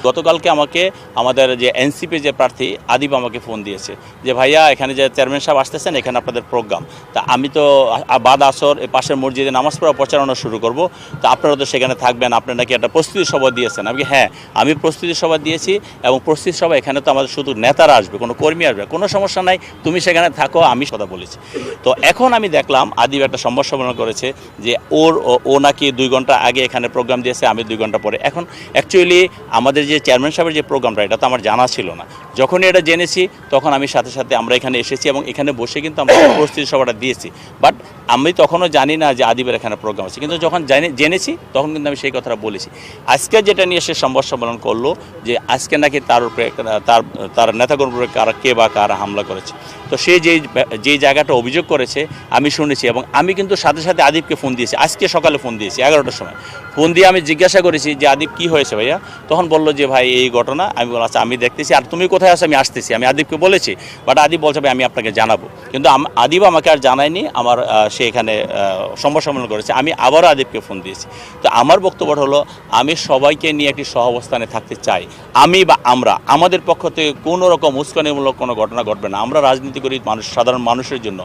গতকালকে আমাকে আমাদের যে এনসিপি যে প্রার্থী আদিব আমাকে ফোন দিয়েছে যে ভাইয়া এখানে যে চেয়ারম্যান সাহেব আসতেছেন, এখানে আপনাদের প্রোগ্রাম, তা আমি তো বাদ আসর পাশের মসজিদে নামাজ পড়া প্রচারণা শুরু করব, তো আপনারা তো সেখানে থাকবেন, আপনারা নাকি একটা প্রস্তুতি সভা দিয়েছেন। আমি হ্যাঁ, আমি প্রস্তুতি সভা দিয়েছি, এবং প্রস্তুতি সভা এখানে তো আমাদের শুধু নেতারা আসবে, কোনো কর্মী আসবে, কোনো সমস্যা নাই, তুমি সেখানে থাকো, আমি কথা বলেছি। তো এখন আমি দেখলাম আদিব একটা সংবাদ সম্মেলন করেছে যে ও নাকি 2 ঘন্টা আগে এখানে প্রোগ্রাম দিয়েছে, আমি 2 ঘন্টা পরে। এখন অ্যাকচুয়ালি আমাদের যে চেয়ারম্যান সাহেবের যে প্রোগ্রামটা, এটা তো আমার জানা ছিল না। যখনই এটা জেনেছি তখন আমি সাথে সাথে আমরা এখানে এসেছি এবং এখানে বসে কিন্তু আমরা প্রস্তুতি সভাটা দিয়েছি। বাট আমি তখনও জানি না যে আদিবের এখানে প্রোগ্রাম আছে, কিন্তু যখন জেনেছি তখন কিন্তু আমি সেই কথাটা বলেছি। আজকে যেটা নিয়ে সে সংবাদ সম্মেলন করলো যে আজকে নাকি তার উপরে তার নেতাকর্মীর উপরে কে বা কারা হামলা করেছে। তো সে যেই জায়গাটা অভিযোগ করেছে আমি শুনেছি, এবং আমি কিন্তু সাথে সাথে আদিবকে ফোন দিয়েছি, আজকে সকালে ফোন দিয়েছি 11টার সময়। ফোন দিয়ে আমি জিজ্ঞাসা করেছি যে আদিব কী হয়েছে ভাইয়া, তখন বললো যে ভাই এই ঘটনা। আমি বললাম আচ্ছা আমি দেখতেছি, আর তুমি কোথায় আছো, আমি আসতেছি। আমি আদিবকে বলেছি, বাট আদিব বলছে ভাই আমি আপনাকে জানাবো, কিন্তু আদিব আমাকে আর জানায়নি। আমার সে এখানে সংবাদ সম্মেলন করেছে, আমি আবারও আদিবকে ফোন দিয়েছি। তো আমার বক্তব্য হলো আমি সবাইকে নিয়ে একটি সহাবস্থানে থাকতে চাই। আমি বা আমরা আমাদের পক্ষ থেকে কোনো রকম উস্কানিমূলক কোনো ঘটনা ঘটবে না। আমরা রাজনীতি করি সাধারণ মানুষের জন্য।